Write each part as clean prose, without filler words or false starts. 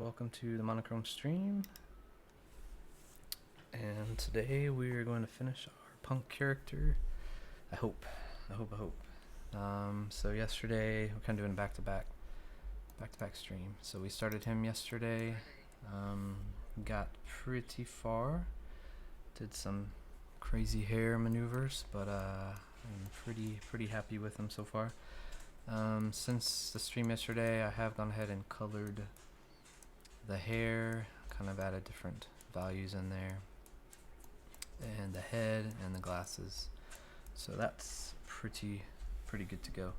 welcome to the monochrome stream. And today we are going to finish our punk character. I hope. So yesterday we're kind of doing back-to-back stream. So we started him yesterday. Got pretty far. Did some crazy hair maneuvers, but I'm pretty happy with him so far. Since the stream yesterday, I have gone ahead and colored the hair, kind of added different values in there, and the head and the glasses. So that's pretty good to go.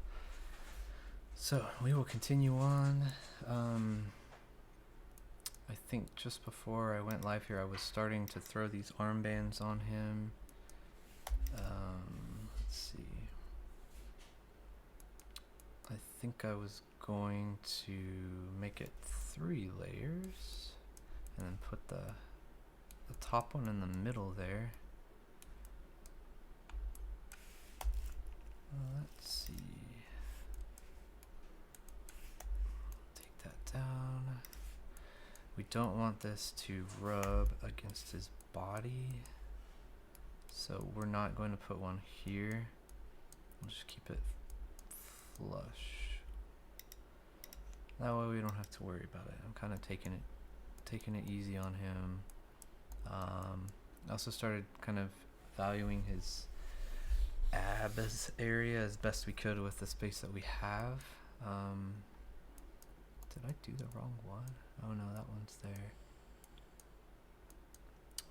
So we will continue on. I think just before I went live here, I was starting to throw these armbands on him. Let's see. I think I was going to make it 3 layers and then put the top one in the middle there. Let's see. Take that down. We don't want this to rub against his body, so we're not going to put one here. We'll just keep it flush. That way we don't have to worry about it. I'm kind of taking it easy on him. I also started kind of valuing his abs area as best we could with the space that we have. Did I do the wrong one? Oh no, that one's there.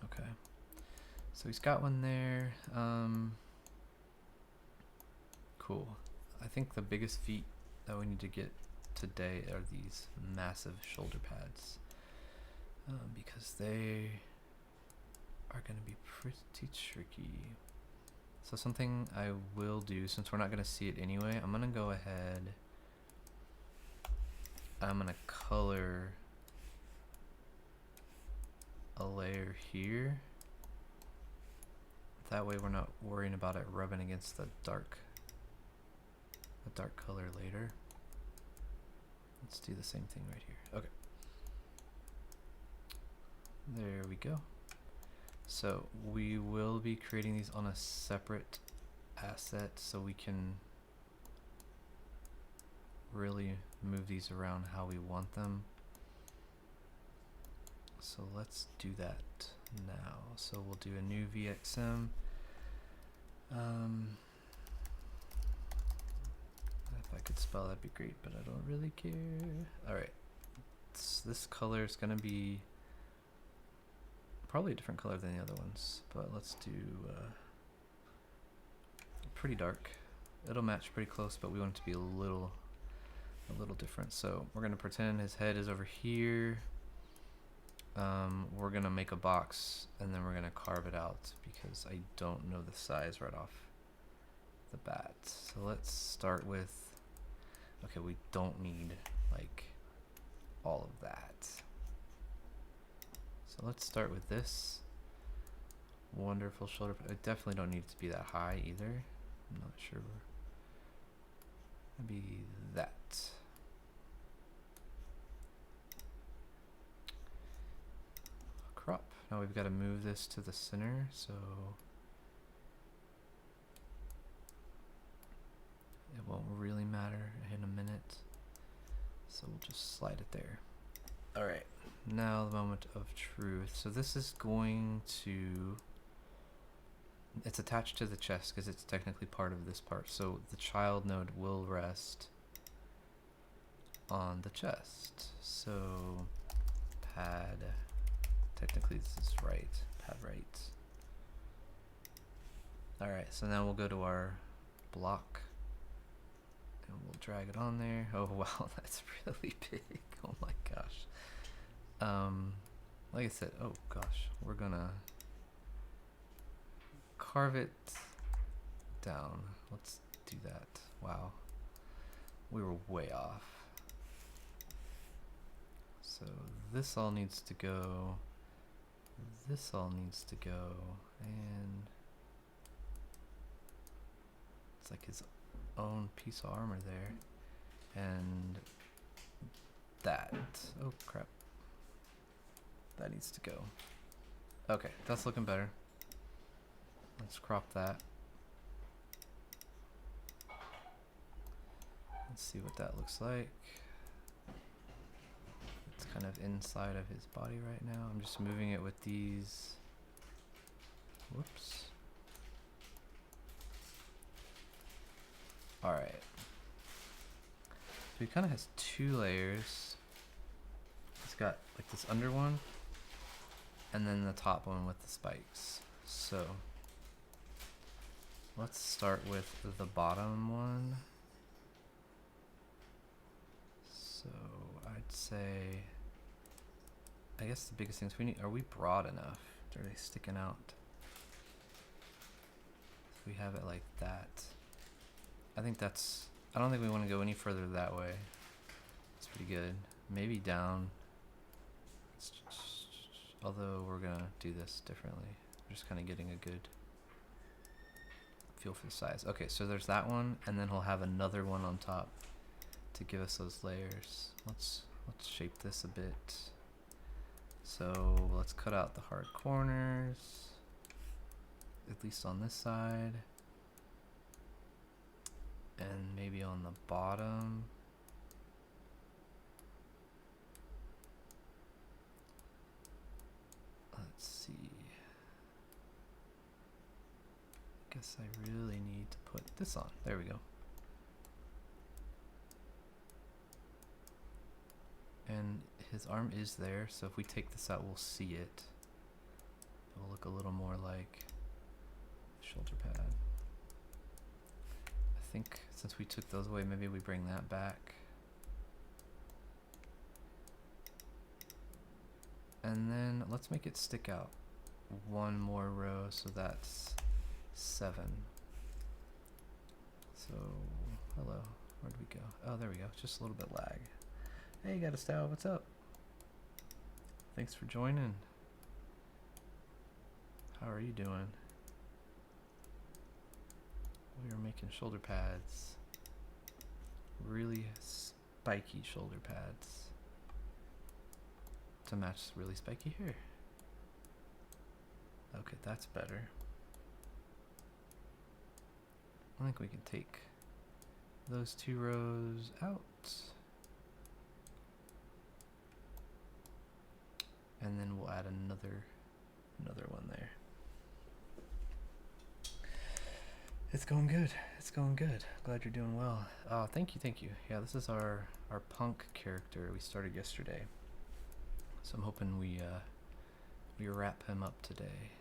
Okay. So he's got one there. Cool. I think the biggest feat that we need to get today are these massive shoulder pads, because they are going to be pretty tricky. So something I will do, since we're not going to see it anyway, I'm going to go ahead, I'm going to color a layer here. That way we're not worrying about it rubbing against the dark color later. Let's do the same thing right here. Okay. There we go. So we will be creating these on a separate asset so we can really move these around how we want them. So let's do that now. So we'll do a new VXM. If I could spell, that'd be great, but I don't really care. Alright, this color is going to be probably a different color than the other ones, but let's do pretty dark. It'll match pretty close, but we want it to be a little different. So we're going to pretend his head is over here. We're going to make a box, and then we're going to carve it out because I don't know the size right off the bat. So let's start with, okay, we don't need like all of that. So let's start with this wonderful shoulder. I definitely don't need it to be that high either. I'm not sure. Maybe that. Crop. Now we've got to move this to the center, so it won't really matter in a minute. So we'll just slide it there. Alright, now the moment of truth. So this is going to, it's attached to the chest because it's technically part of this part. So the child node will rest on the chest. So pad, technically this is right, pad right. Alright, so now we'll go to our block and we'll drag it on there. Oh wow, that's really big. Oh my gosh. Like I said, oh gosh, we're gonna carve it down. Let's do that. Wow, we were way off. So this all needs to go, this all needs to go, and it's like his own piece of armor there, and that, oh crap, That needs to go. Okay, that's looking better. Let's crop that. Let's see what that looks like. It's kind of inside of his body right now. I'm just moving it with these. Whoops. Alright. So he kind of has two layers. He's got like this under one, and then the top one with the spikes. So let's start with the bottom one. So I'd say, I guess the biggest things we need, are we broad enough? Are they sticking out? If we have it like that, I think that's, I don't think we want to go any further that way. It's pretty good. Maybe down. Although we're gonna do this differently. We're just kind of getting a good feel for the size. Okay, so there's that one, and then he'll have another one on top to give us those layers. Let's shape this a bit. So let's cut out the hard corners, at least on this side, and maybe on the bottom. Let's see. I guess I really need to put this on. There we go. And his arm is there, so if we take this out, we'll see it. It'll look a little more like a shoulder pad. I think since we took those away, maybe we bring that back. And then let's make it stick out one more row, so that's 7. So, hello, where'd we go? Oh, there we go, just a little bit lag. Hey, you got a style, what's up? Thanks for joining. How are you doing? We are making shoulder pads. Really spiky shoulder pads to match really spiky hair. Okay, that's better. I think we can take those 2 rows out. And then we'll add another one there. It's going good. It's going good. Glad you're doing well. Thank you, thank you. Yeah, this is our punk character we started yesterday. So I'm hoping we wrap him up today.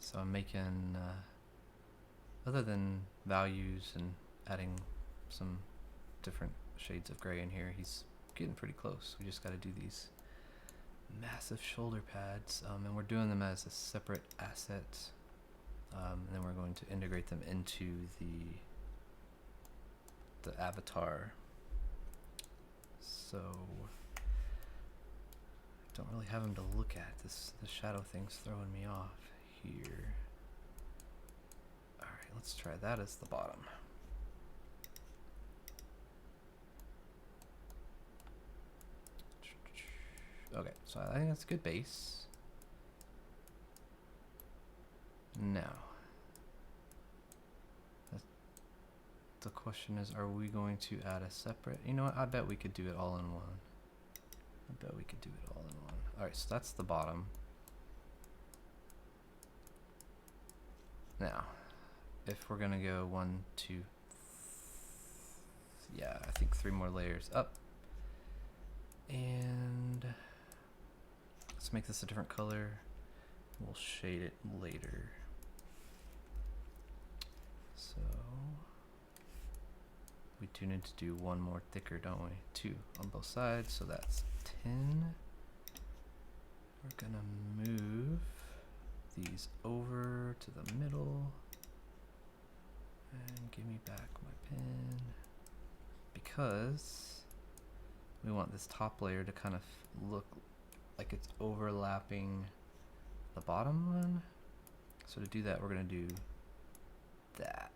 So I'm making, other than values and adding some different shades of gray in here, he's getting pretty close. We just got to do these massive shoulder pads, and we're doing them as a separate asset, and then we're going to integrate them into the avatar. So don't really have him to look at. The shadow thing's throwing me off here. Alright, let's try that as the bottom. Okay, so I think that's a good base. Now, the question is, are we going to add a separate? You know what? I bet we could do it all in one. I bet we could do it all in one. Alright, so that's the bottom. Now, if we're gonna go 1, 2, yeah, I think 3 more layers up. And let's make this a different color. We'll shade it later. So we do need to do 1 more thicker, don't we? 2 on both sides, so that's 10. We're gonna move these over to the middle and give me back my pen, because we want this top layer to kind of look like it's overlapping the bottom one. So to do that, we're gonna do that.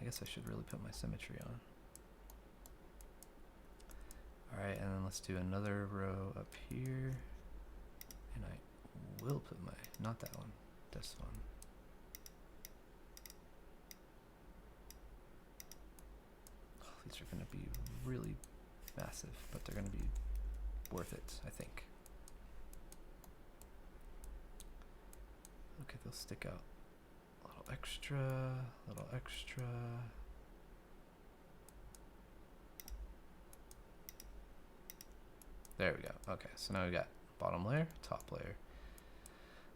I guess I should really put my symmetry on. Alright, and then let's do another row up here. will put my, not that one, this one. Oh, these are going to be really massive, but they're going to be worth it, I think. Okay, they'll stick out a little extra, little extra. There we go. Okay, so now we got bottom layer, top layer.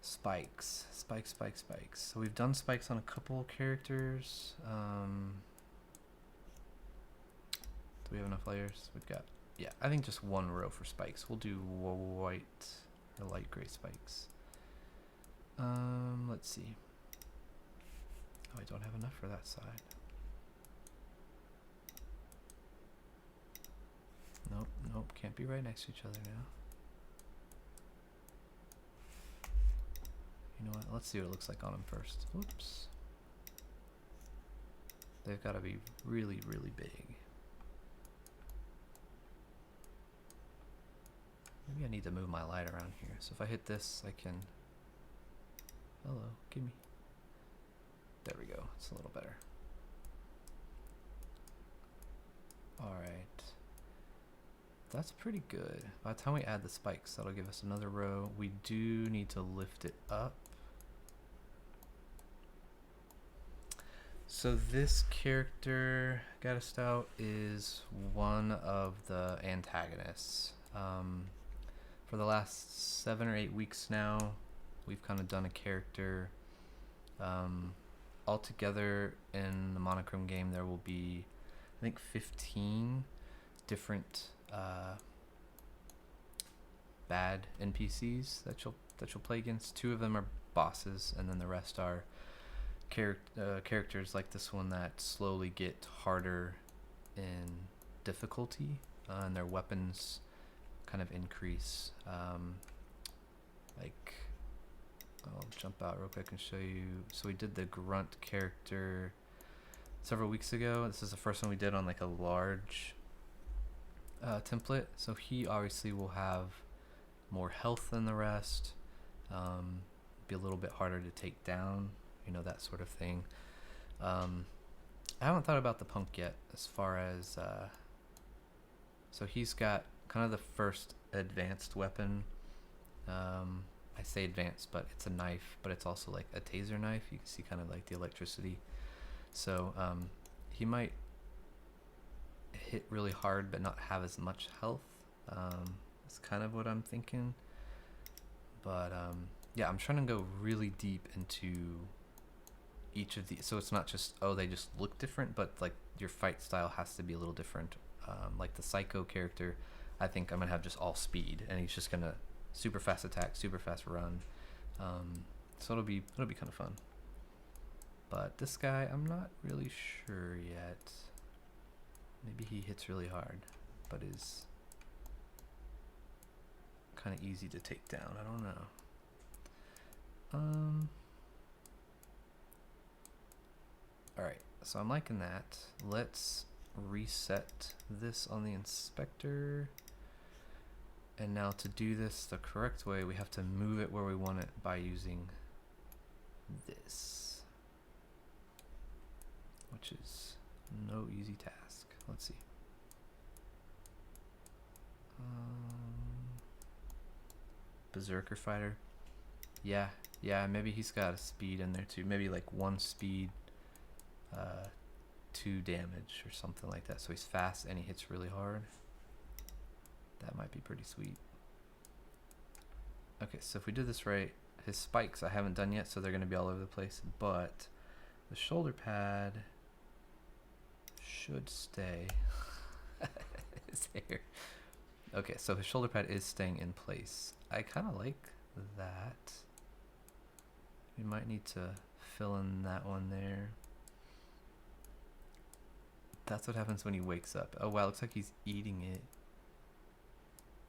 Spikes, spikes, spikes, spikes. So we've done spikes on a couple characters. Do we have enough layers? We've got, yeah, I think just one row for spikes. We'll do white or light gray spikes. Let's see. Oh, I don't have enough for that side. Nope, nope, can't be right next to each other now. You know what, let's see what it looks like on them first. Oops. They've got to be really, really big. Maybe I need to move my light around here. So if I hit this, I can... Hello, gimme. There we go, it's a little better. Alright. That's pretty good. By the time we add the spikes, that'll give us another row. We do need to lift it up. So this character, Gaddis Stout, is one of the antagonists. For the last 7 or 8 weeks now, we've kind of done a character. Altogether in the monochrome game, there will be, I think, 15 different bad NPCs that you'll play against. 2 of them are bosses, and then the rest are characters like this one that slowly get harder in difficulty, and their weapons kind of increase. Like, I'll jump out real quick and show you. So we did the grunt character several weeks ago. This is the first one we did on like a large template. So he obviously will have more health than the rest, be a little bit harder to take down, you know, that sort of thing. I haven't thought about the punk yet as far as so he's got kind of the first advanced weapon. I say advanced, but it's a knife, but it's also like a taser knife. You can see kind of like the electricity. So he might hit really hard but not have as much health. That's kind of what I'm thinking. But yeah, I'm trying to go really deep into each of these, so it's not just, oh, they just look different, but like your fight style has to be a little different. Like the psycho character, I think I'm gonna have just all speed, and he's just gonna super fast attack, super fast run. So it'll be kind of fun. But this guy, I'm not really sure yet. Maybe he hits really hard, but is kind of easy to take down. I don't know. Alright, so I'm liking that. Let's reset this on the inspector. And now to do this the correct way, we have to move it where we want it by using this, which is no easy task. Let's see. Berserker fighter. Yeah, maybe he's got a speed in there too. Maybe like 1 speed, 2 damage or something like that. So he's fast and he hits really hard. That might be pretty sweet. Okay, so if we did this right, his spikes I haven't done yet, so they're going to be all over the place, but the shoulder pad should stay. His hair. Okay, so his shoulder pad is staying in place. I kind of like that. We might need to fill in that one there. That's what happens when he wakes up. Oh wow, looks like he's eating it.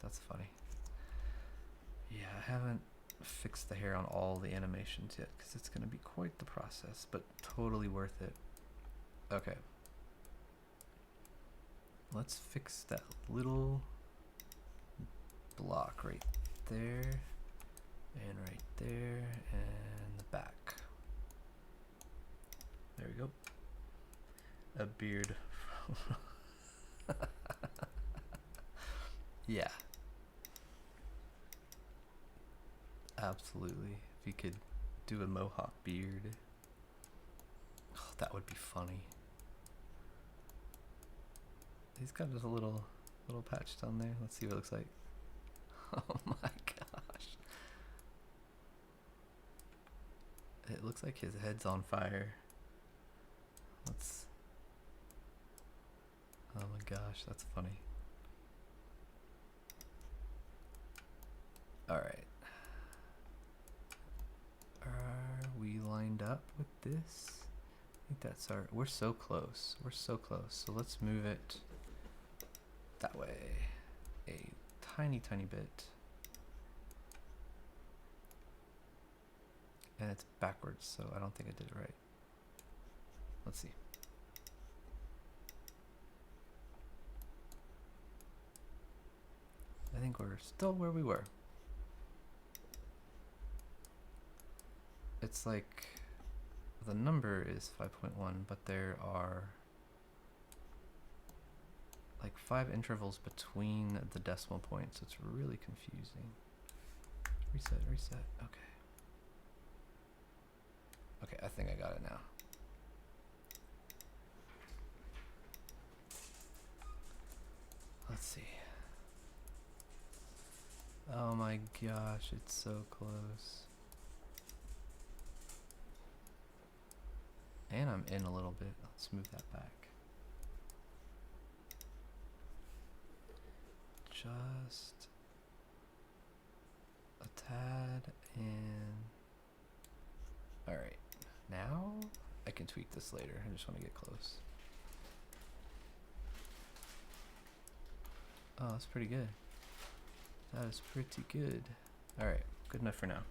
That's funny. Yeah, I haven't fixed the hair on all the animations yet because it's going to be quite the process, but totally worth it. Okay. Let's fix that little block right there. And right there, and the back. There we go. A beard. Yeah. Absolutely. If you could do a mohawk beard. Oh, that would be funny. He's got just a little patch down there. Let's see what it looks like. Oh my gosh. It looks like his head's on fire. Let's... Oh my gosh, that's funny. Alright. Are we lined up with this? I think that's our... We're so close. We're so close. So let's move it that way. A tiny bit. And it's backwards, so I don't think I did it right. Let's see. I think we're still where we were. It's like the number is 5.1, but there are like 5 intervals between the decimal points. It's really confusing. Reset. Okay. Okay, I think I got it now. Let's see. Oh my gosh, it's so close. And I'm in a little bit. Let's move that back. Just a tad and... Alright, now I can tweak this later. I just want to get close. Oh, that's pretty good. That is pretty good. Alright, good enough for now.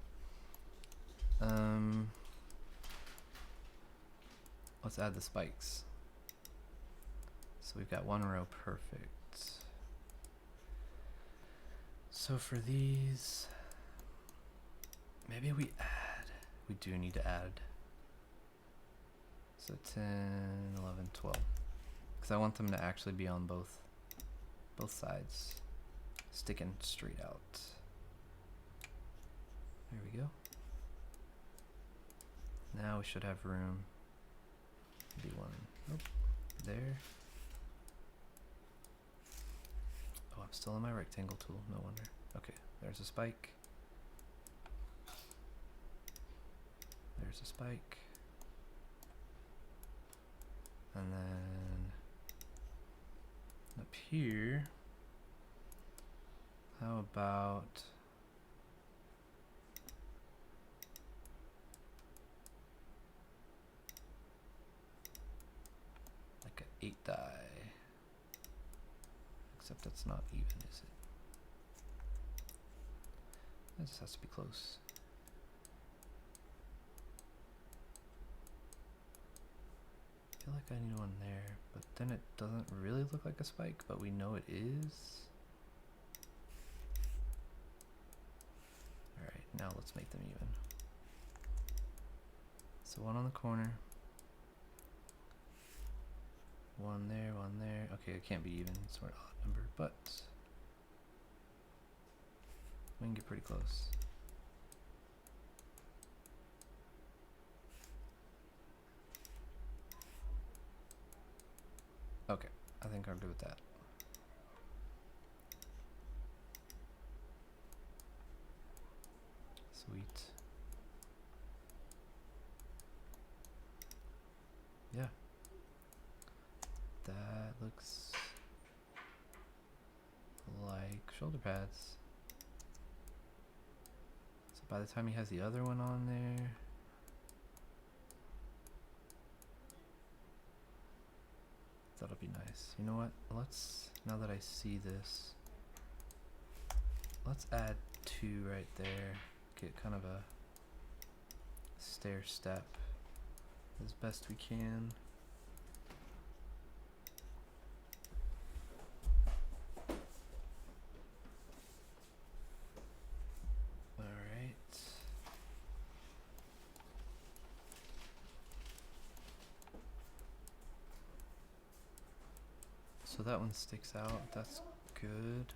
Let's add the spikes. So we've got one row perfect. So for these, maybe we do need to add. So 10, 11, 12. Because I want them to actually be on both sides, sticking straight out. There we go. Now we should have room. Maybe one, nope, there. Oh, I'm still in my rectangle tool, no wonder. Okay, there's a spike. There's a spike. And then up here, how about like an 8 die? Except that's not even, is it? That just has to be close. I feel like I need one there, but then it doesn't really look like a spike, but we know it is. Alright, now let's make them even. So one on the corner. One there, one there. Okay, it can't be even, it's an odd number, but we can get pretty close. Okay, I think I'm good with that. Sweet. Yeah. That looks like shoulder pads. So by the time he has the other one on there, that'll be nice. You know what? Let's, now that I see this, let's add 2 right there. Get kind of a stair step as best we can. Alright. So that one sticks out. That's good.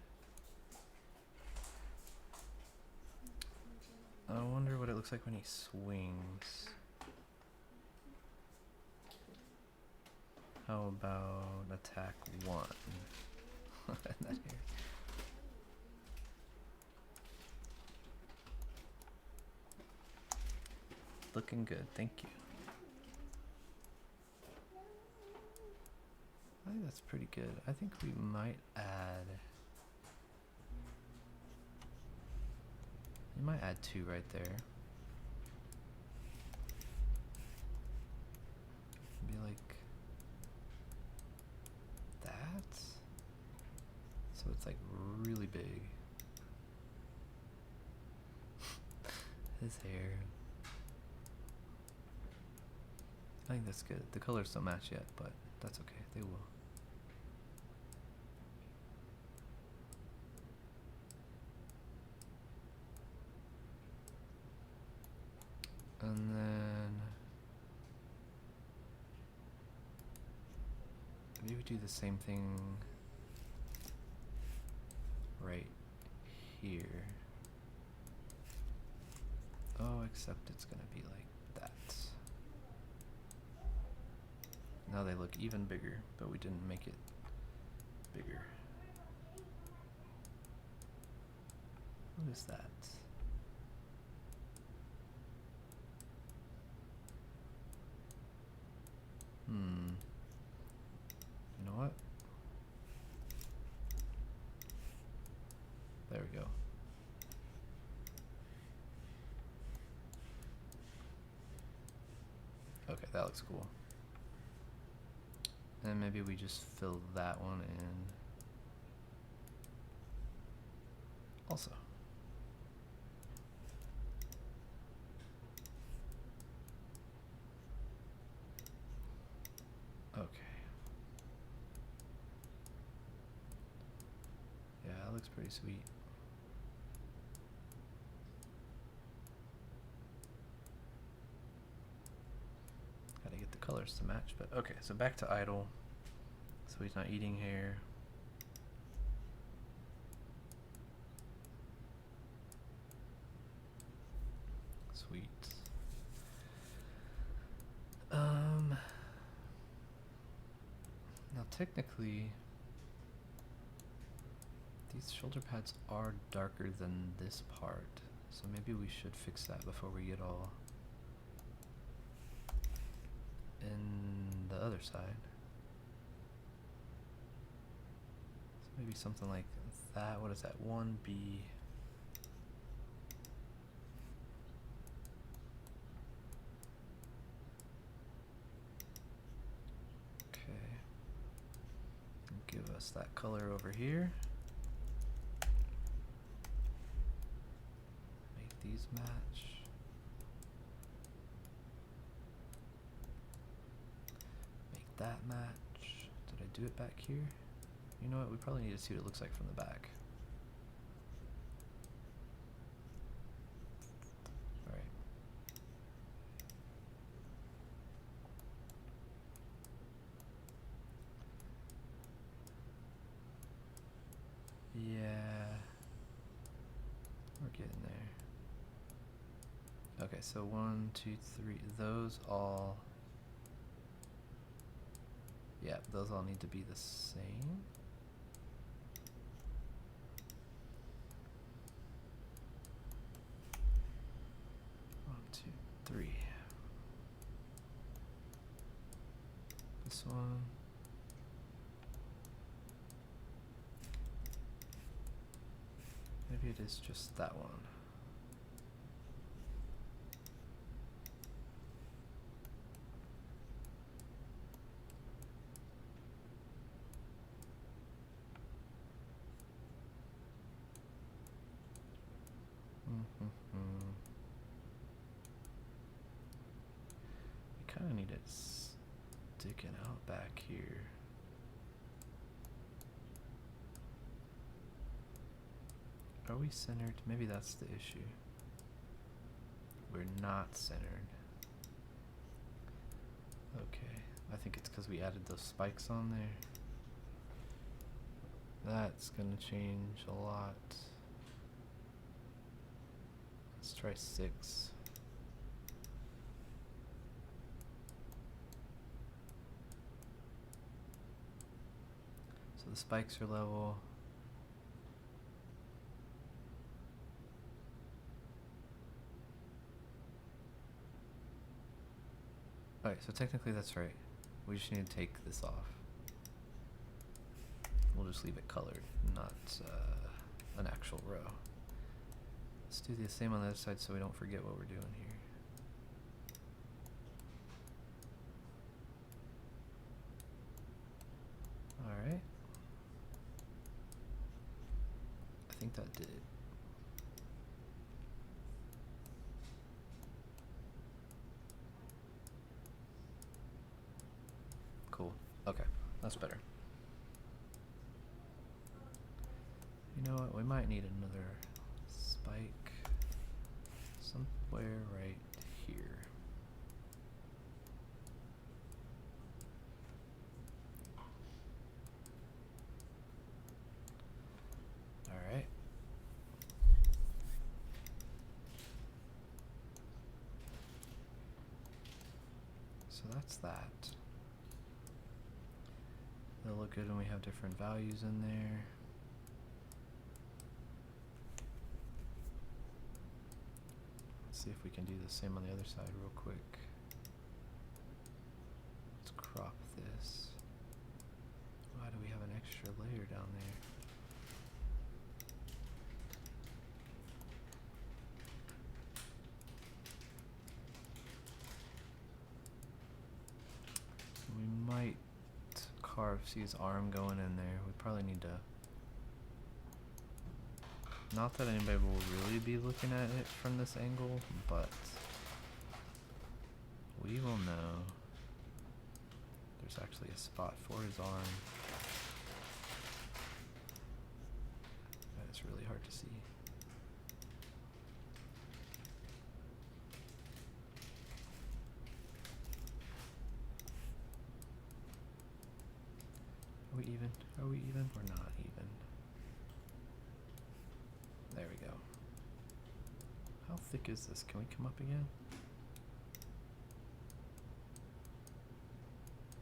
I wonder what it looks like when he swings. How about attack 1? That here. Looking good, thank you. I think that's pretty good. I think we might add... You might add 2 right there. Be like that. So it's like really big. His hair. I think that's good. The colors don't match yet, but that's okay. They will. And then maybe we do the same thing right here. Oh, except it's gonna be like that. Now they look even bigger, but we didn't make it bigger. What is that? You know what? There we go. Okay, that looks cool. And maybe we just fill that one in also. Okay. Yeah, that looks pretty sweet. Gotta get the colors to match, but okay, so back to idle. So he's not eating hair. Sweet. Now technically, these shoulder pads are darker than this part, so maybe we should fix that before we get all in the other side. So maybe something like that. What is that? 1B. Give us that color over here. Make these match. Make that match. Did I do it back here? You know what? We probably need to see what it looks like from the back. Alright. Yeah, we're getting there. Okay, so 1, 2, 3, those all, yeah, those all need to be the same. One, two, three. This one. Maybe it is just that one. We kind of need it sticking out back here. Are we centered? Maybe that's the issue. We're not centered. Okay, I think it's because we added those spikes on there. That's gonna change a lot. Let's try 6. So the spikes are level. Alright, so technically that's right. We just need to take this off. We'll just leave it colored, not an actual row. Let's do the same on the other side so we don't forget what we're doing here. Alright. I think that did it. Cool. Okay, that's better. You know what? We might need another spike somewhere right here. Alright. So that's that. It'll look good when we have different values in there. Let's see if we can do the same on the other side real quick. Let's crop this. Why do we have an extra layer down there? We might see his arm going in there. We probably need to, not that anybody will really be looking at it from this angle, but we will know there's actually a spot for his arm. That's really hard to see. Are we even? Are we even? We're not even. There we go. How thick is this? Can we come up again?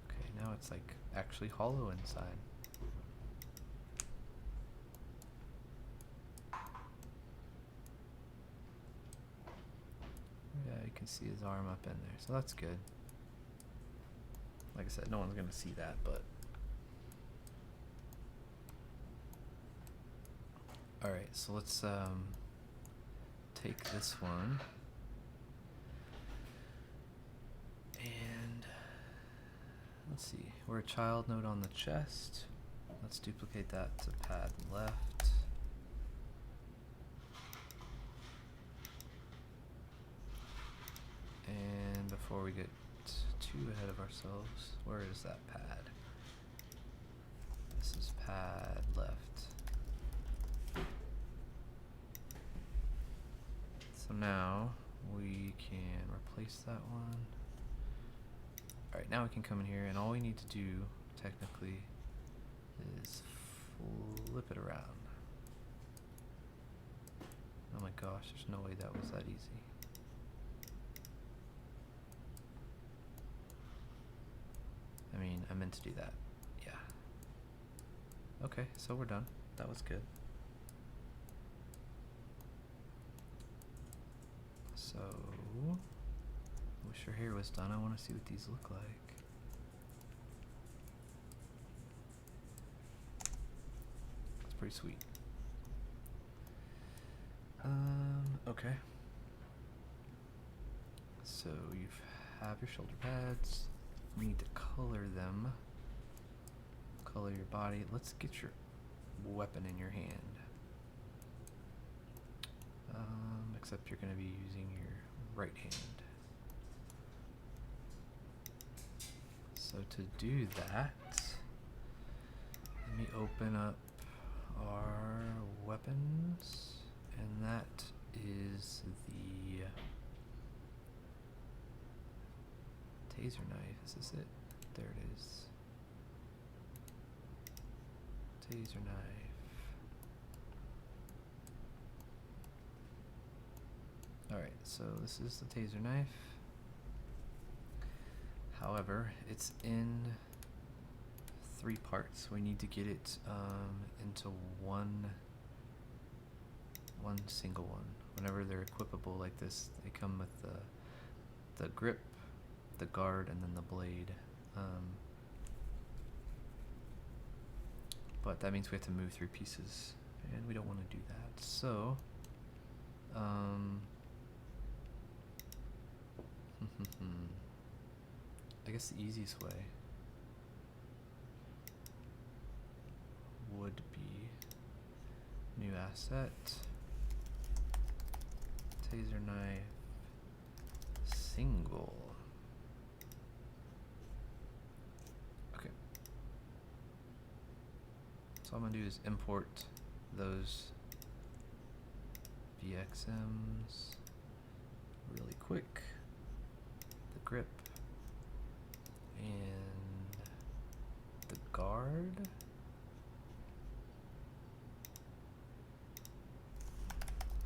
Okay, now it's like actually hollow inside. Yeah, you can see his arm up in there, so that's good. Like I said, no one's gonna see that, but alright, so let's take this one and let's see, we're a child node on the chest. Let's duplicate that to pad left. And before we get too ahead of ourselves, where is that pad? This is pad left. So now we can replace that one. Alright, now we can come in here and all we need to do technically is flip it around. Oh my gosh, there's no way that was that easy. I mean, I meant to do that. Yeah. Okay, so we're done. That was good. So, wish your hair was done. I want to see what these look like. That's pretty sweet. Okay. So you have your shoulder pads. We need to color them. Color your body. Let's get your weapon in your hand. Except you're going to be using your right hand. So to do that, let me open up our weapons, and that is the taser knife. Is this it? There it is. Taser knife. Alright, so this is the taser knife. However, it's in 3 parts. We need to get it into one single one. Whenever they're equipable like this, they come with the grip, the guard, and then the blade. But that means we have to move 3 pieces, and we don't want to do that. So, I guess the easiest way would be new asset, taser knife, single. Okay. So all I'm gonna do is import those VXMs really quick. The grip and the guard.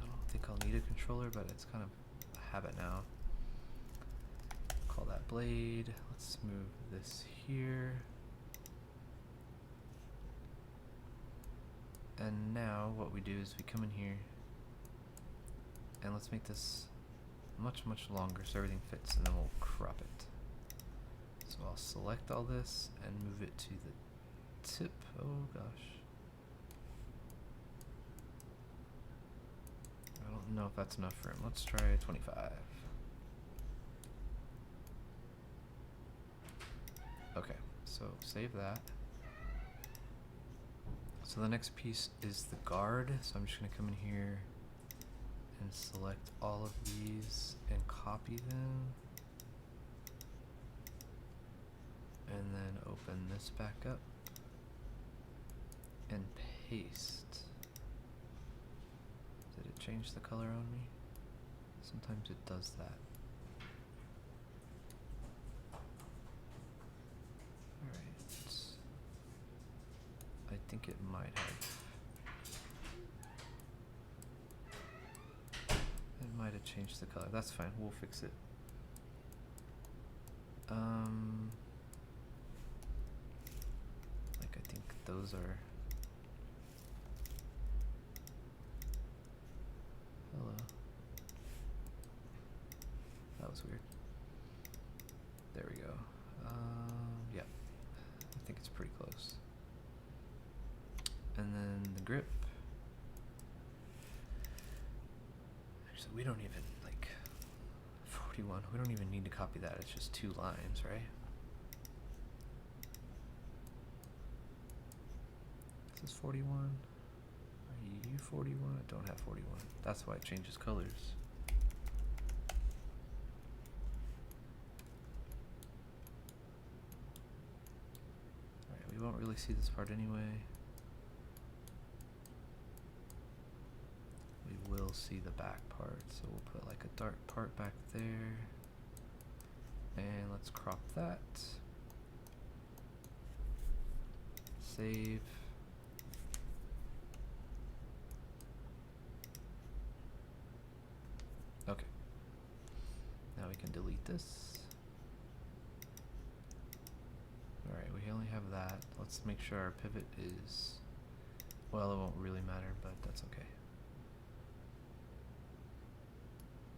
I don't think I'll need a controller, but it's kind of a habit now. Call that blade. Let's move this here. And now what we do is we come in here and let's make this much longer so everything fits, and then we'll crop it. So I'll select all this and move it to the tip. Oh gosh. I don't know if that's enough for him. Let's try 25. Okay, so save that. So the next piece is the guard. So I'm just gonna come in here and select all of these and copy them. And then open this back up and paste. Did it change the color on me? Sometimes it does that. Alright. I think it might have. It might have changed the color. That's fine. We'll fix it. Like I think those are. Hello. That was weird. There we go. Yeah. I think it's pretty close. And then the grip. Actually, we don't even, like, 41. We don't even need to copy that. It's just 2 lines, right? Is this 41? Are you 41? I don't have 41. That's why it changes colors. Alright, we won't really see this part anyway. We will see the back part, so we'll put like a dark part back there. And let's crop that. Save. Okay. Now we can delete this. Alright, we only have that. Let's make sure our pivot is, well, it won't really matter, but that's okay.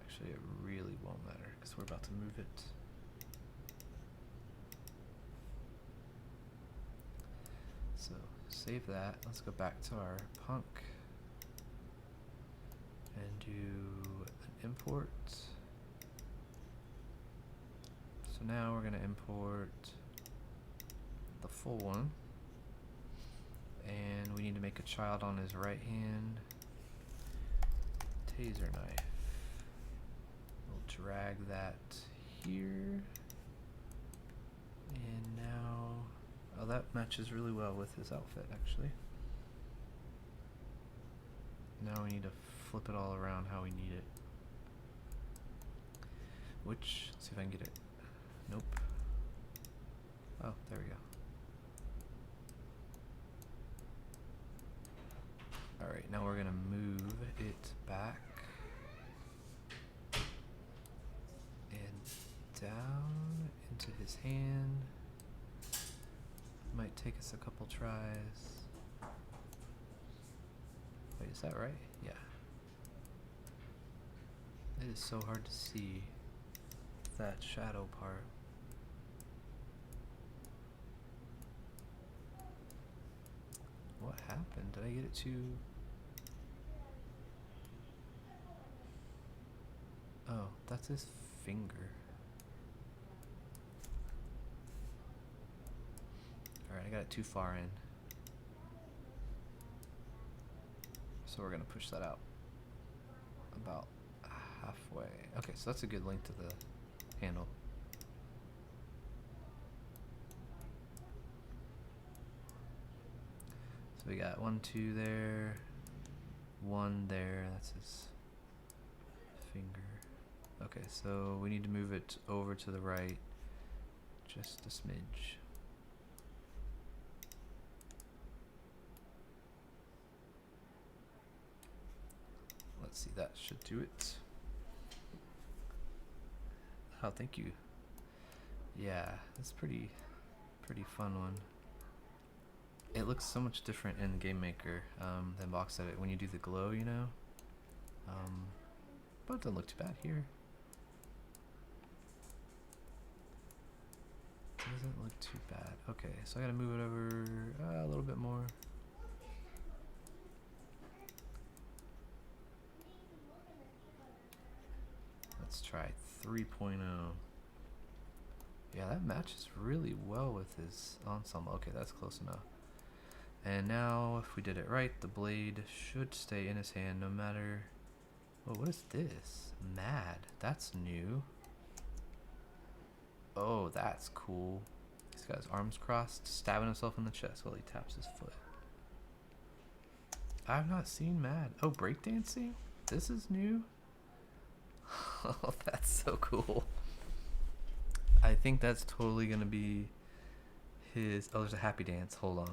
Actually, it really won't matter because we're about to move it. So save that. Let's go back to our punk and do an import. So now we're going to import the full one, and we need to make a child on his right hand. Taser knife. We'll drag that here, and now, oh, that matches really well with his outfit actually. Now we need to flip it all around how we need it. Which, let's see if I can get it. Nope. Oh, there we go. now we're gonna move it back and down into his hand. Might take us a couple tries. Wait, is that right? Yeah. It is so hard to see that shadow part. What happened? Did I get it too? Oh, that's his finger. Alright, I got it too far in. So we're gonna push that out about halfway. Okay, so that's a good length to the handle. So we got 1, 2 there, 1 there, that's his finger. Okay, so we need to move it over to the right just a smidge. Let's see, that should do it. Oh, thank you. Yeah, that's pretty fun one. It looks so much different in Game Maker than VoxEdit when you do the glow, you know? But it doesn't look too bad here. Doesn't look too bad. Okay, so I gotta move it over a little bit more. Let's try 3.0. Yeah, that matches really well with his ensemble. Okay, that's close enough. And now, if we did it right, the blade should stay in his hand no matter... Oh, what is this? Mad. That's new. Oh, that's cool. He's got his arms crossed, stabbing himself in the chest while he taps his foot. I've not seen Mad. Oh, breakdancing? This is new? Oh, that's so cool. I think that's totally gonna be his... Oh, there's a happy dance. Hold on.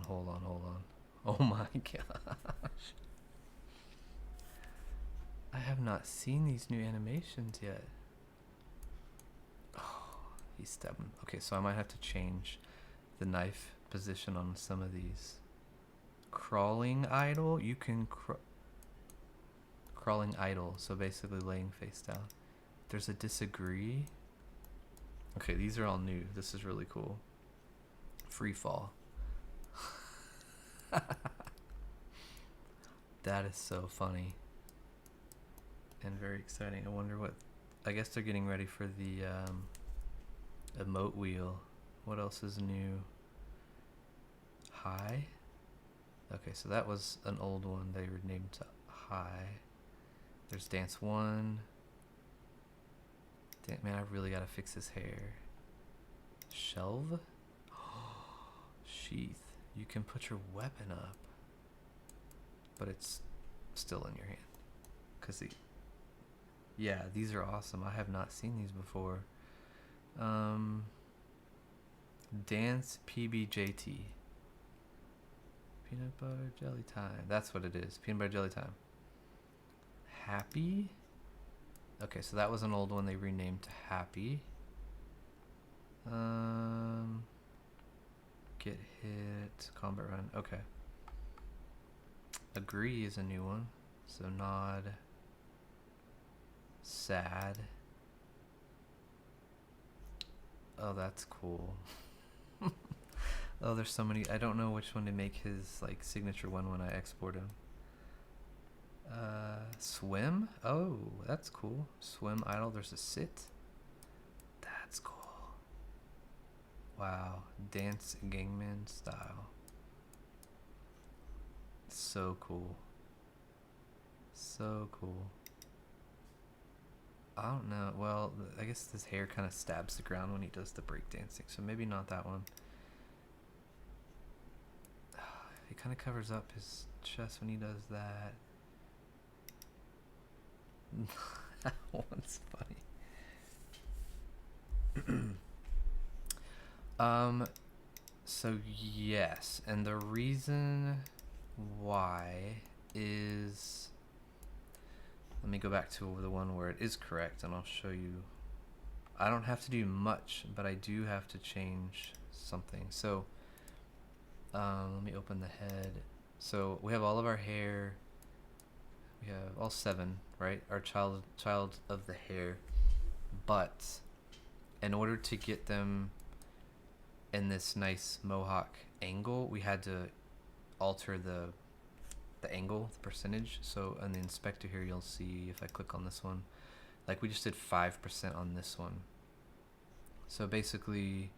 Oh my gosh. I have not seen these new animations yet. Oh, he's stabbing. Okay, so I might have to change the knife position on some of these. Crawling idle? You can... Crawling idle, so basically laying face down. There's a disagree. Okay, these are all new. This is really cool. Free fall. That is so funny. And very exciting. I wonder what... I guess they're getting ready for the emote wheel. What else is new? High? Okay, so that was an old one. They renamed to High. There's Dance 1. Damn, man, I really gotta fix his hair. Shelve? Sheath. You can put your weapon up. But it's still in your hand. Cause yeah, these are awesome. I have not seen these before. Dance PBJT. Peanut butter jelly time. That's what it is. Peanut butter jelly time. Happy? Okay, so that was an old one they renamed to Happy. Get hit. Combat run. Okay. Agree is a new one. So nod. Sad. Oh, that's cool. Oh, there's so many. I don't know which one to make his like signature one when I export him. Swim? Oh, that's cool. Swim idle. There's a sit. That's cool. Wow. Dance Gangman style. So cool. So cool. I don't know. Well, I guess his hair kind of stabs the ground when he does the breakdancing, so maybe not that one. He kind of covers up his chest when he does that. That one's funny. So yes, and the reason why is, let me go back to the one where it is correct and I'll show you. I don't have to do much, but I do have to change something. So let me open the head. So we have all of our hair. We have all 7, right? Our child of the hair. But in order to get them in this nice mohawk angle, we had to alter the angle, the percentage. So on the inspector here, you'll see if I click on this one, like we just did 5% on this one. So basically,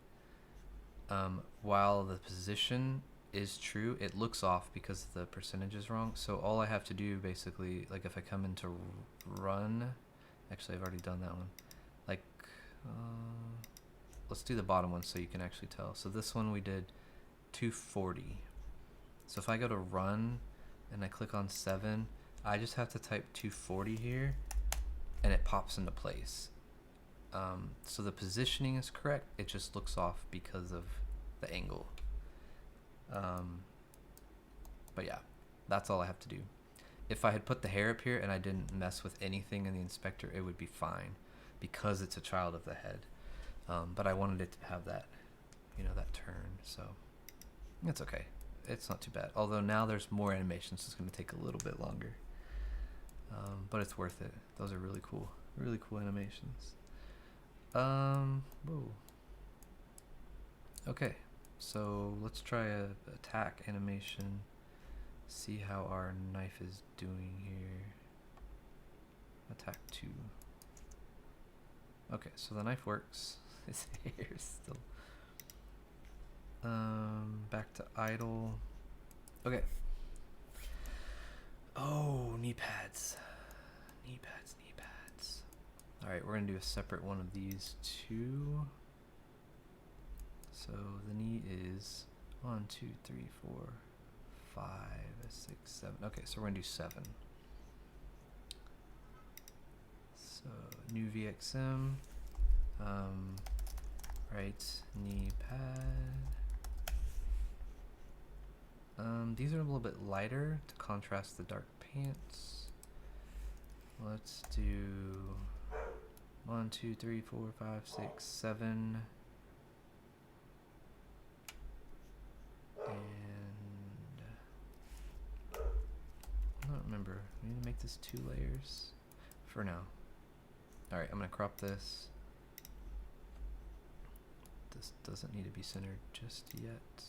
while the position is true, it looks off because the percentage is wrong. So all I have to do basically, like if I come into run, actually I've already done that one. Like, let's do the bottom one so you can actually tell. So this one we did 240. So if I go to run and I click on 7, I just have to type 240 here and it pops into place. So the positioning is correct, it just looks off because of the angle. But yeah, that's all I have to do. If I had put the hair up here and I didn't mess with anything in the inspector, it would be fine because it's a child of the head. But I wanted it to have that, you know, that turn, so it's okay. It's not too bad. Although now there's more animations, so it's going to take a little bit longer. But it's worth it. Those are really cool animations. Whoa. Okay, so let's try a attack animation. See how our knife is doing here. Attack 2. Okay, so the knife works. His hair is still. Back to idle. Okay. Oh, knee pads. Knee pads. Alright, we're gonna do a separate one of these 2. So the knee is 1, 2, 3, 4, 5, 6, 7. Okay, so we're gonna do 7. So new VXM. Right knee pad. These are a little bit lighter to contrast the dark pants. Let's do 1, 2, 3, 4, 5, 6, 7. And I don't remember. We need to make this 2 layers for now. Alright, I'm gonna crop this. This doesn't need to be centered just yet.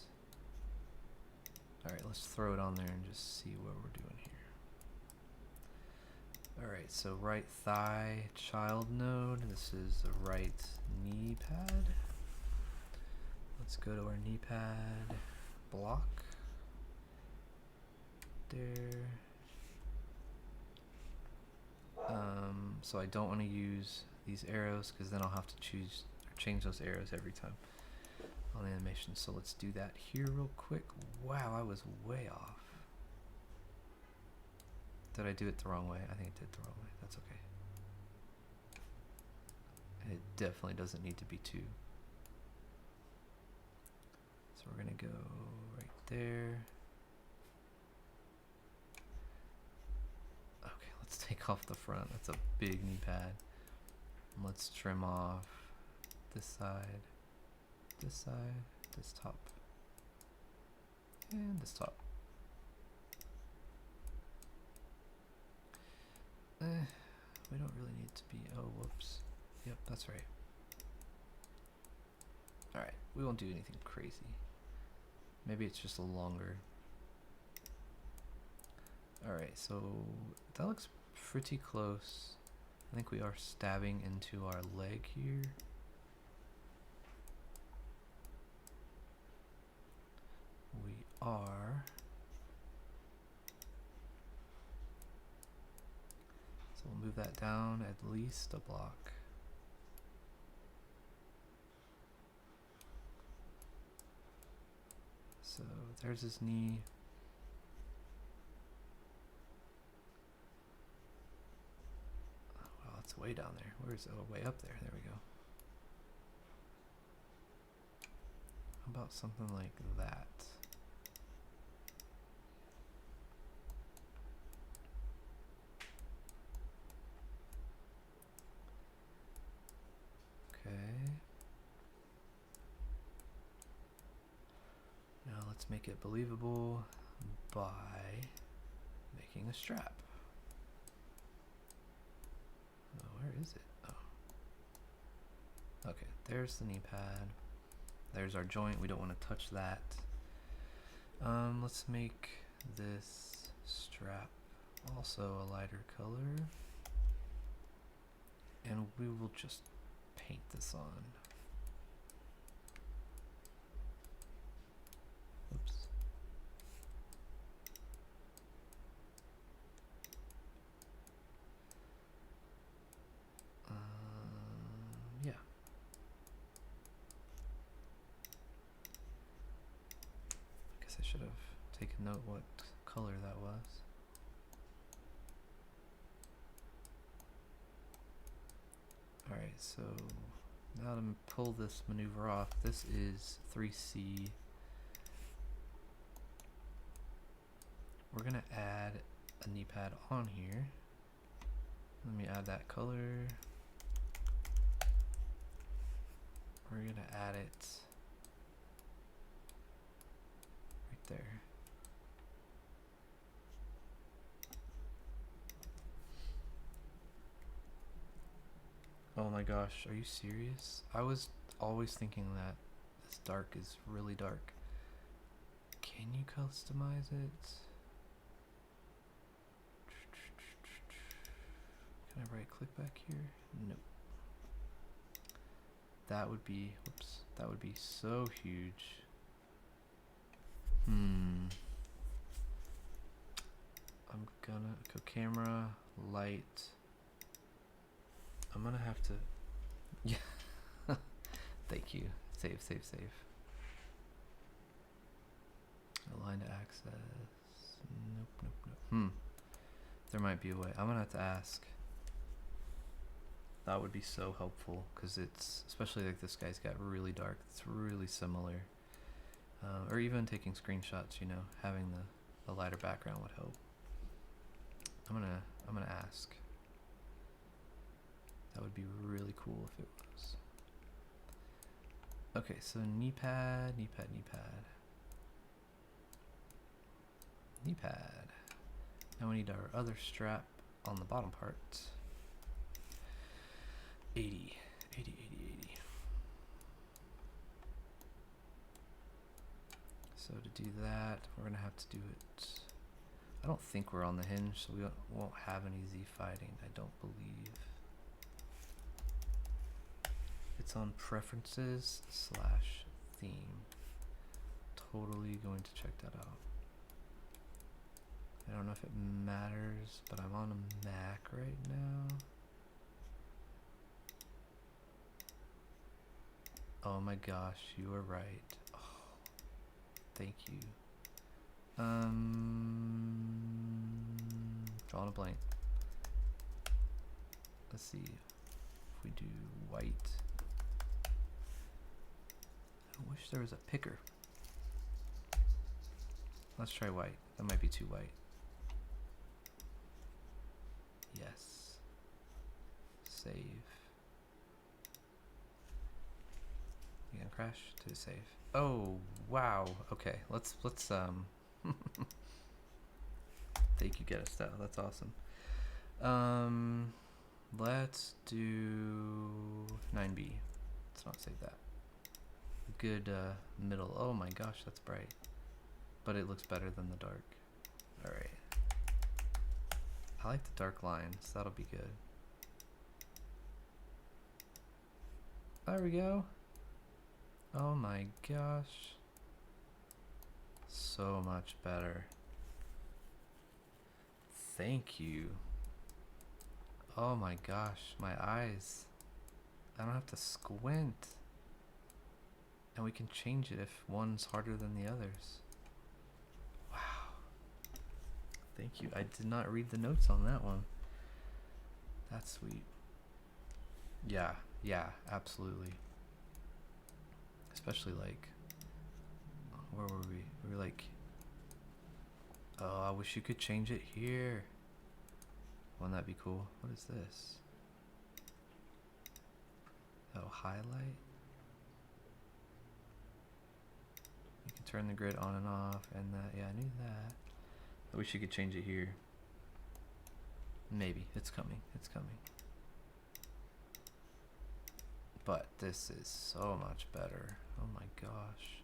Alright, let's throw it on there and just see what we're doing here. Alright, so right thigh child node. This is the right knee pad. Let's go to our knee pad block. There. So I don't want to use these arrows because then I'll have to change those arrows every time on the animation. So let's do that here real quick. Wow, I was way off. Did I do it the wrong way? I think I did it the wrong way. That's okay. It definitely doesn't need to be 2. So we're gonna go right there. Okay, let's take off the front. That's a big knee pad. And let's trim off this side, this top, and this top. We don't really need to be, oh whoops. Yep, that's right. Alright, we won't do anything crazy. Maybe it's just a longer. Alright, so that looks pretty close. I think we are stabbing into our leg here. We are. So we'll move that down at least a block. So there's his knee. Wow, it's way down there. Where's it? Oh, way up there. There we go. How about something like that? make it believable by making a strap. Oh, where is it? Oh. Okay, there's the knee pad. There's our joint. We don't want to touch that. Let's make this strap also a lighter color. And we will just paint this on. Oops. Yeah. I guess I should have taken note what color that was. Alright, so now to pull this maneuver off, this is 3C. We're gonna add a knee pad on here. Let me add that color. We're gonna add it right there. Oh my gosh, are you serious? I was always thinking that this dark is really dark. Can you customize it? Can I right click back here? Nope. That would be, whoops, that would be so huge. I'm gonna go camera, light. I'm gonna have to, yeah, thank you. Save. Align to access, nope. There might be a way. I'm gonna have to ask. That would be so helpful, because it's, especially like this guy's got really dark, it's really similar. Or even taking screenshots, you know, having the lighter background would help. I'm gonna ask. That would be really cool if it was. Okay, so knee pad. Now we need our other strap on the bottom part. 80. So to do that, we're gonna have to do it. I don't think we're on the hinge, so we won't have any Z fighting, I don't believe. It's on preferences / theme. Totally going to check that out. I don't know if it matters, but I'm on a Mac right now. Oh my gosh, you are right. Oh, thank you. Drawing a blank. Let's see if we do white. I wish there was a picker. Let's try white. That might be too white. Yes. Save. You gonna crash to save? Oh wow. Okay. Let's thank you, get us that. That's awesome. Let's do 9B. Let's not save that. Good middle. Oh my gosh, that's bright. But it looks better than the dark. Alright. I like the dark lines. That'll be good. There we go. Oh my gosh. So much better. Thank you. Oh my gosh, my eyes. I don't have to squint. And we can change it if one's harder than the others. Wow. Thank you. I did not read the notes on that one. That's sweet. Yeah, absolutely. Especially like, where were we? We were like, oh, I wish you could change it here. Wouldn't that be cool? What is this? Oh, highlight? You can turn the grid on and off, and that, yeah, I knew that. I wish you could change it here. Maybe, it's coming, it's coming. But this is so much better. Oh my gosh.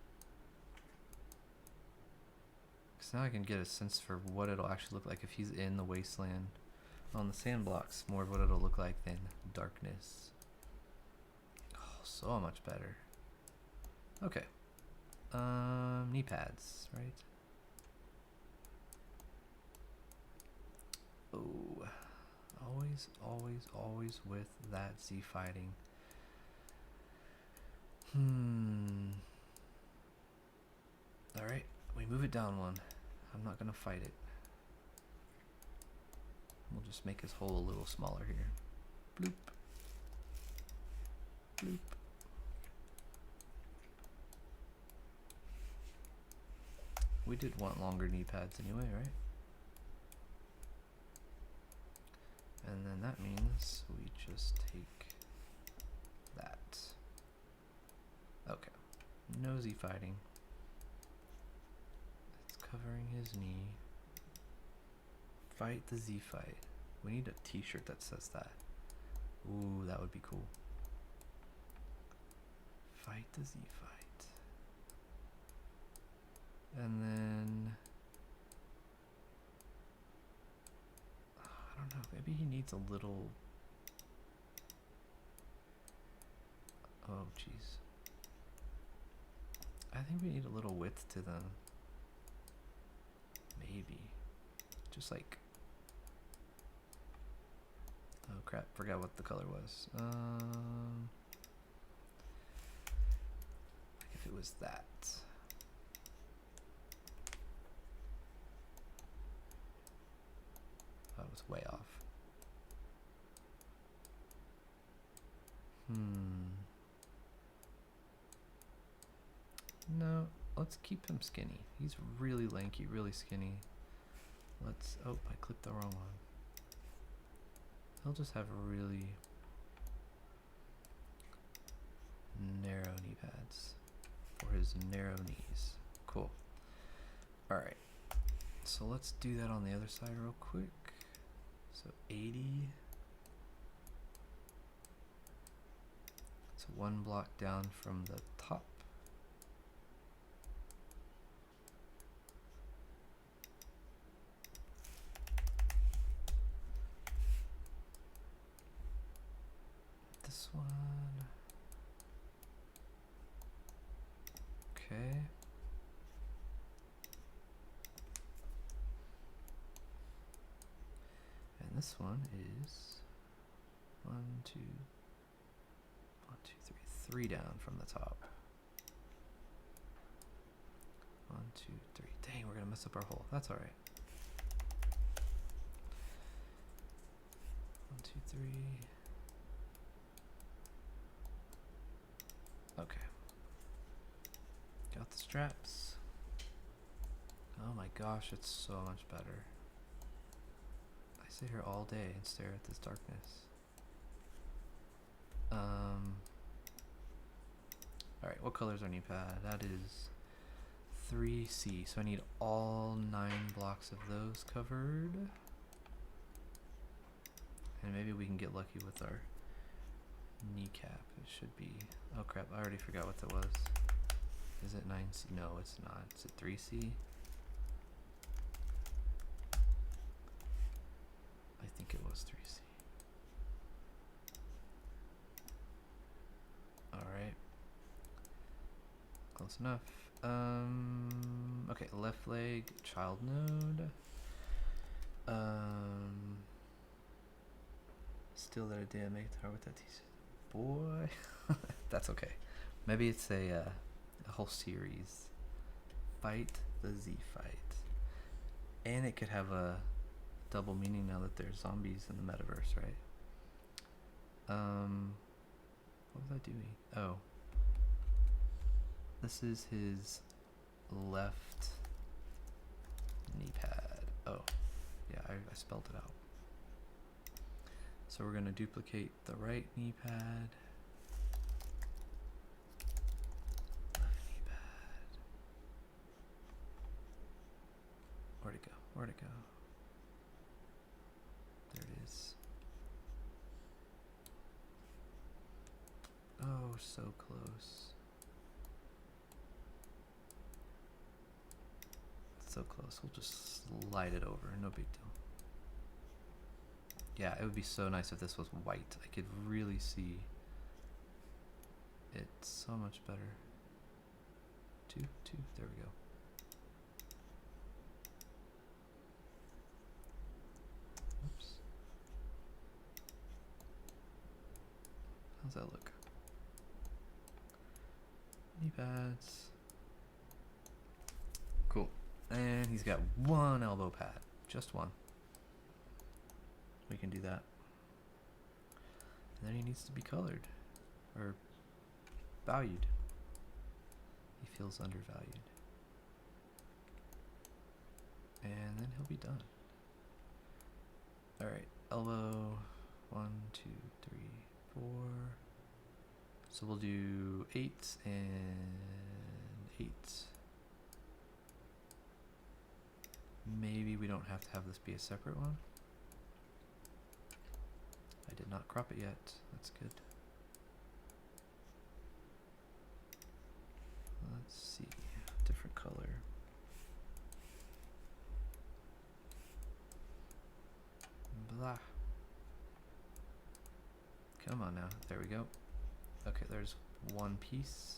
Because now I can get a sense for what it'll actually look like if he's in the wasteland. On the sand blocks, more of what it'll look like than darkness. Oh, so much better. Okay. Knee pads, right? Oh, always, always, always with that Z fighting. Alright, we move it down one. I'm not gonna fight it. We'll just make his hole a little smaller here. Bloop. Bloop. We did want longer knee pads anyway, right? And then that means we just take that. Okay. No Z fighting. It's covering his knee. Fight the Z fight. We need a t-shirt that says that. Ooh, that would be cool. Fight the Z fight. And then I don't know, maybe he needs a little. Oh jeez. I think we need a little width to them. Maybe. Just like, oh crap, forgot what the color was. Like if it was that. That was way off. No, let's keep him skinny. He's really lanky, really skinny. Let's, oh, I clicked the wrong one. He'll just have really narrow knee pads for his narrow knees. Cool. Alright, so let's do that on the other side real quick. So 80. So one block down from the top. This one. Okay. And this one is 1, 2, 3 down from the top. 1, 2, 3. Dang, we're gonna mess up our hole. That's all right. 1, 2, 3. Okay. Got the straps. Oh my gosh, it's so much better. I sit here all day and stare at this darkness. Alright, what color is our knee pad? That is 3C, so I need all 9 blocks of those covered. And maybe we can get lucky with our kneecap. It should be, oh crap, I already forgot what that was. Is it 9C? No, it's not. Is it 3C? I think it was 3C. Alright. Close enough. Okay, left leg, child node. Still that I didn't make the with that t-shirt. Boy. That's okay. Maybe it's a whole series. Fight the Z fight. And it could have a double meaning now that there's zombies in the metaverse, right? What was I doing? Oh. This is his left knee pad. Oh. Yeah, I spelled it out. So we're going to duplicate the right knee pad. Left knee pad. Where'd it go? There it is. Oh, so close. So close. We'll just slide it over. No big deal. Yeah, it would be so nice if this was white. I could really see it so much better. Two. There we go. Oops. How's that look? Knee pads. Cool. And he's got one elbow pad. Just one. We can do that. And then he needs to be colored. Or valued. He feels undervalued. And then he'll be done. Alright, elbow. 1, 2, 3, 4. So we'll do 8 and 8. Maybe we don't have to have this be a separate one. I did not crop it yet. That's good. Let's see. Different color. Blah. Come on now. There we go. Okay, there's one piece.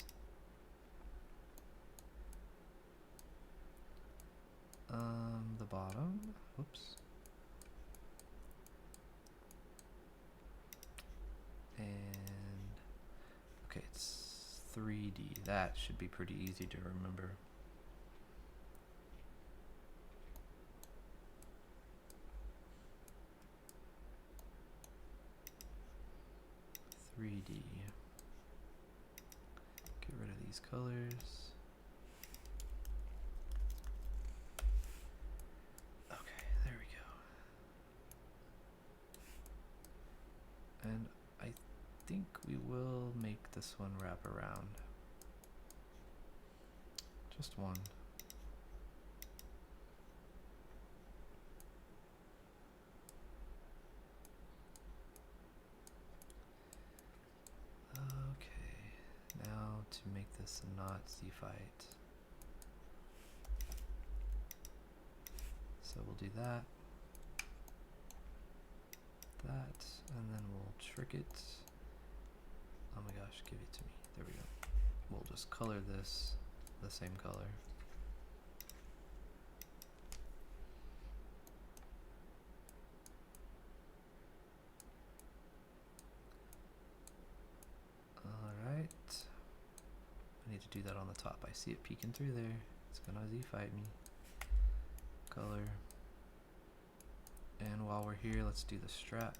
The bottom. Oops. And okay, it's 3D. That should be pretty easy to remember. Get rid of these colors. Okay, there we go. And I think we will make this one wrap around. Just one. To make this not Z-fight. So we'll do that, and then we'll trick it. Oh my gosh, give it to me. There we go. We'll just color this the same color. Alright. I need to do that on the top. I see it peeking through there. It's gonna Z-fight me. Color. And while we're here, let's do the strap.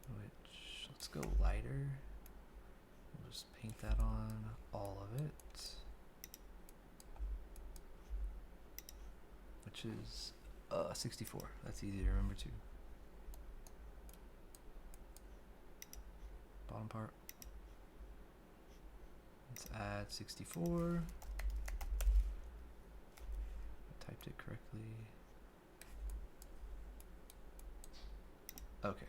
Which, let's go lighter. We'll just paint that on all of it. Which is 64. That's easy to remember too. Bottom part. Let's add 64. I typed it correctly. Okay,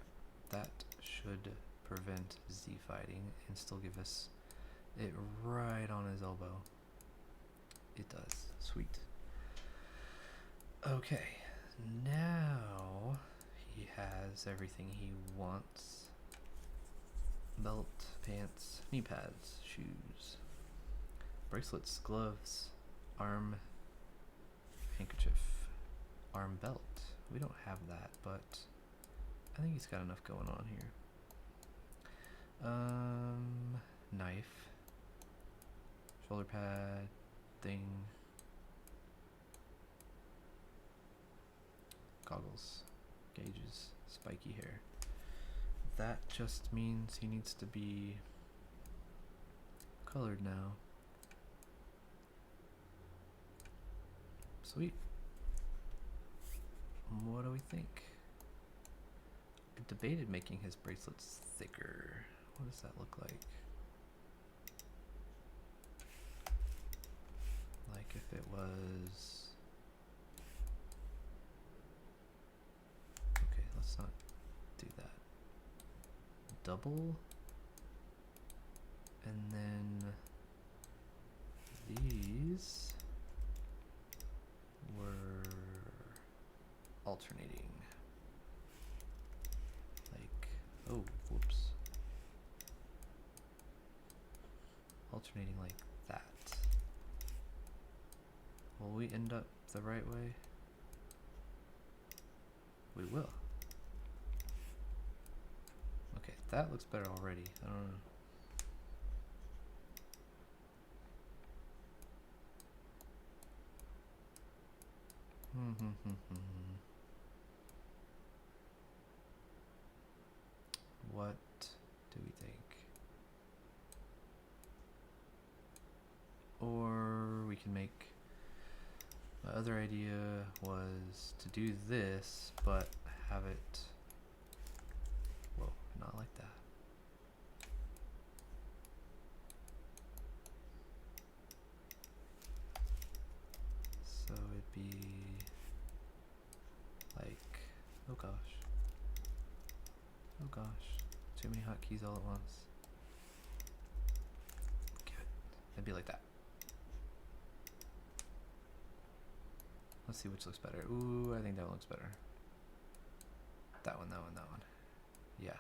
that should prevent Z-fighting and still give us it right on his elbow. It does. Sweet. Okay, now he has everything he wants. Belt, pants, knee pads, shoes, bracelets, gloves, arm handkerchief, arm belt. We don't have that, but I think he's got enough going on here. Knife, shoulder pad, thing, goggles, gauges, spiky hair. That just means he needs to be colored now. Sweet. What do we think? I debated making his bracelets thicker. What does that look like? Like if it was let's not do that. Double, and then these were alternating. Like, oh, whoops. Alternating like that. Will we end up the right way? We will. Okay, that looks better already. I don't know. What do we think? Or we can make, my other idea was to do this, but have it, whoa, not like that. So it'd be like, oh gosh, too many hotkeys all at once. Good, it'd be like that. Let's see which looks better. Ooh, I think that one looks better. That one. Yeah.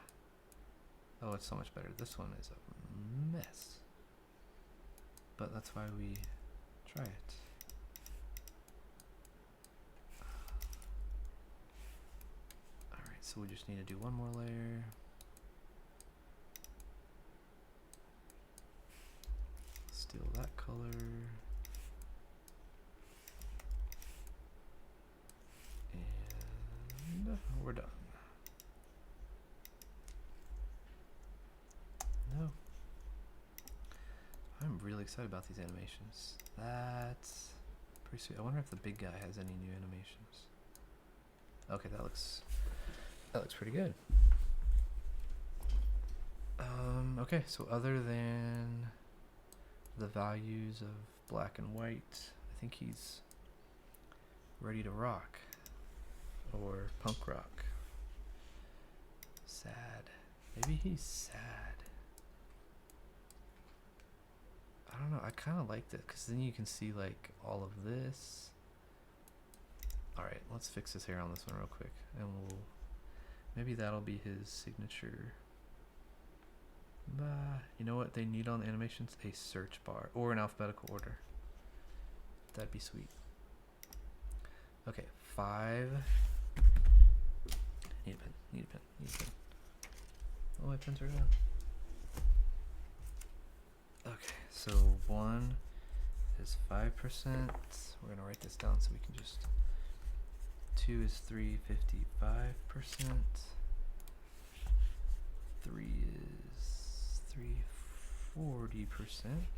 Oh, it's so much better. This one is a mess. But that's why we try it. Alright, so we just need to do one more layer. Steal that color. And we're done. No. I'm really excited about these animations. That's pretty sweet. I wonder if the big guy has any new animations. Okay, that looks pretty good. Okay, so other than the values of black and white, I think he's ready to rock. Or punk rock. Sad. Maybe he's sad. I don't know. I kind of like this because then you can see like all of this. Alright, let's fix his hair on this one real quick. And maybe that'll be his signature. You know what they need on the animations? A search bar or an alphabetical order. That'd be sweet. Okay, 5. Need a pen. Oh, my pens are down. Okay, so 1 is 5%. We're gonna write this down so we can just. 2 is 355%. 3 is 340%.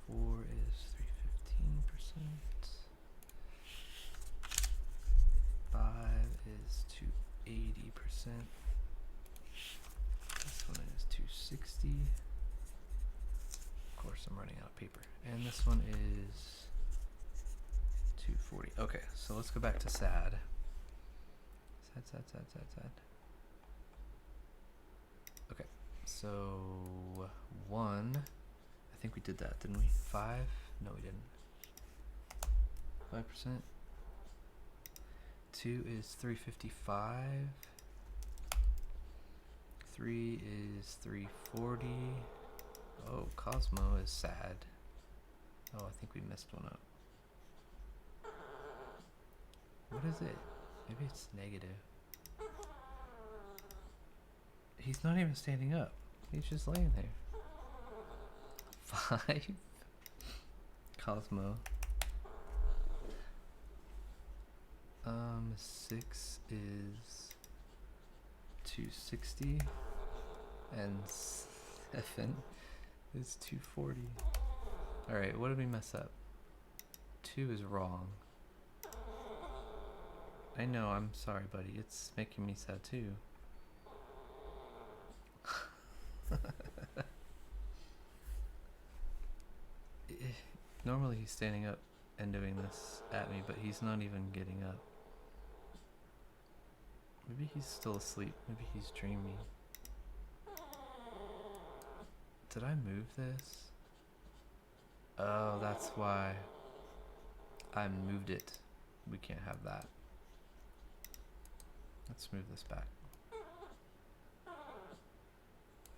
4 is 315%. 5 is 280%. This one is 260. Of course, I'm running out of paper. And this one is 240. Okay, so let's go back to sad. Sad. Okay, so 1. I think we did that, didn't we? 5? No, we didn't. 5%. 2 is 355. 3 is 340. Oh, Cosmo is sad. Oh, I think we messed one up. What is it? Maybe it's negative. He's not even standing up. He's just laying there. 5. Cosmo. 6 is 260. And 7 is 240. Alright, what did we mess up? 2 is wrong. I know, I'm sorry, buddy. It's making me sad too. Normally he's standing up and doing this at me, but he's not even getting up. Maybe he's still asleep. Maybe he's dreaming. Did I move this? Oh, that's why I moved it. We can't have that. Let's move this back.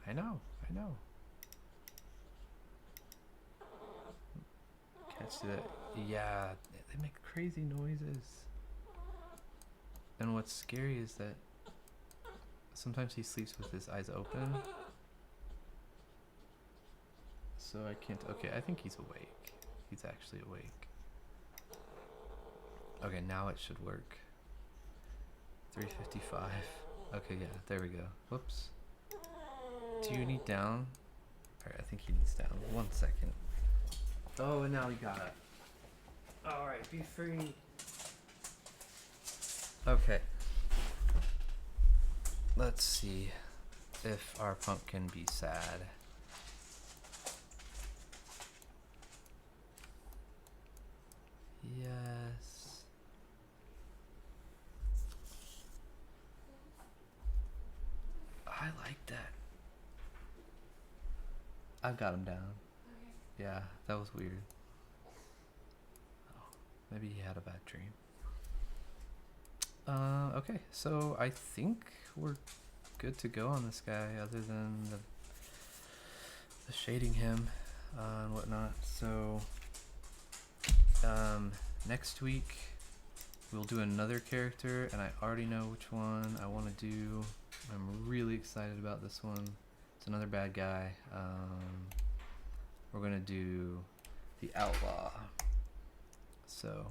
I know. Can't see that. Yeah, they make crazy noises. And what's scary is that sometimes he sleeps with his eyes open. So I can't. Okay, I think he's awake. He's actually awake. Okay, now it should work. 3:55. Okay, yeah, there we go. Whoops. Do you need down? Alright, I think he needs down. 1 second. Oh, and now he got it. Alright, be free. Okay. Let's see if our punk can be sad. Yes. I like that. I've got him down. Okay. Yeah, that was weird. Oh, maybe he had a bad dream. Okay, so I think we're good to go on this guy, other than the shading him and whatnot. So next week we'll do another character, and I already know which one I want to do. I'm really excited about this one. It's another bad guy. We're gonna do the Outlaw. So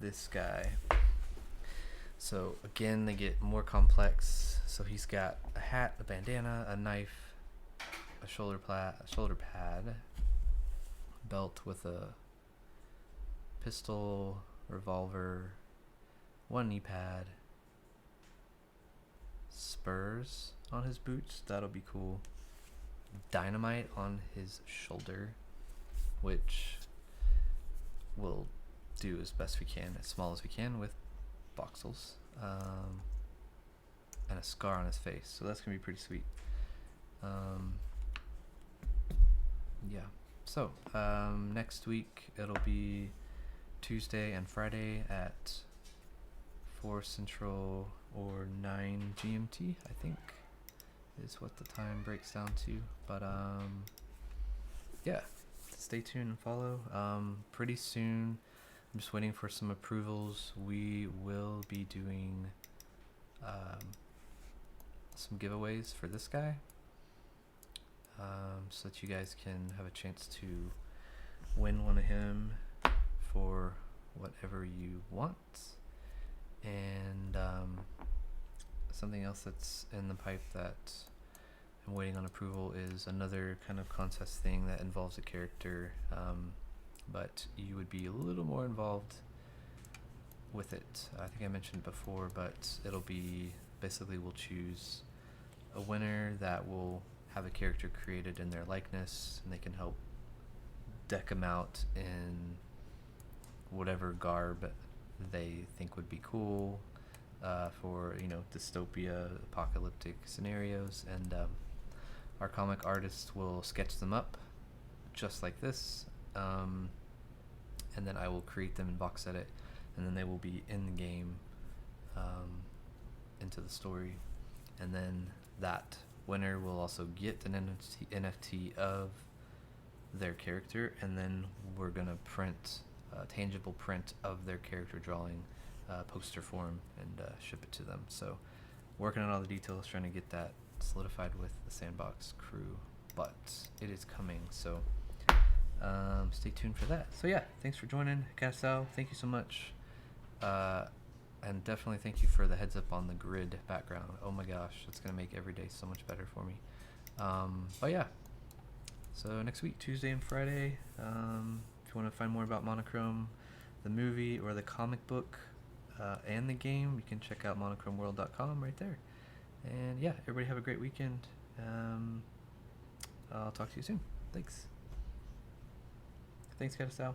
this guy. So again, they get more complex. So he's got a hat, a bandana, a knife, a shoulder pad, belt with a pistol, revolver, one knee pad, spurs on his boots. That'll be cool. Dynamite on his shoulder, which we'll do as best we can, as small as we can with voxels, and a scar on his face, so that's gonna be pretty sweet. Yeah, so next week it'll be Tuesday and Friday at 4 Central or 9 GMT, I think is what the time breaks down to. But yeah, stay tuned and follow. Pretty soon, I'm just waiting for some approvals. We will be doing some giveaways for this guy, so that you guys can have a chance to win one of him for whatever you want. And something else that's in the pipe that I'm waiting on approval is another kind of contest thing that involves a character, but you would be a little more involved with it. I think I mentioned before, but it'll be basically we'll choose a winner that will have a character created in their likeness, and they can help deck them out in whatever garb they think would be cool for, you know, dystopia, apocalyptic scenarios, and our comic artist will sketch them up just like this, and then I will create them in VoxEdit, and then they will be in the game, into the story, and then that winner will also get an NFT of their character, and then we're gonna print a tangible print of their character drawing, poster form, and ship it to them. So working on all the details, trying to get that solidified with the Sandbox crew, but it is coming, so stay tuned for that. So yeah, thanks for joining, Cassel. Thank you so much, and definitely thank you for the heads up on the grid background. Oh my gosh, it's gonna make every day so much better for me. But yeah, so next week, Tuesday and Friday, if you want to find more about Monochrome, the movie or the comic book, and the game, you can check out monochromeworld.com right there. And yeah, everybody have a great weekend. I'll talk to you soon. Thanks, Cassel.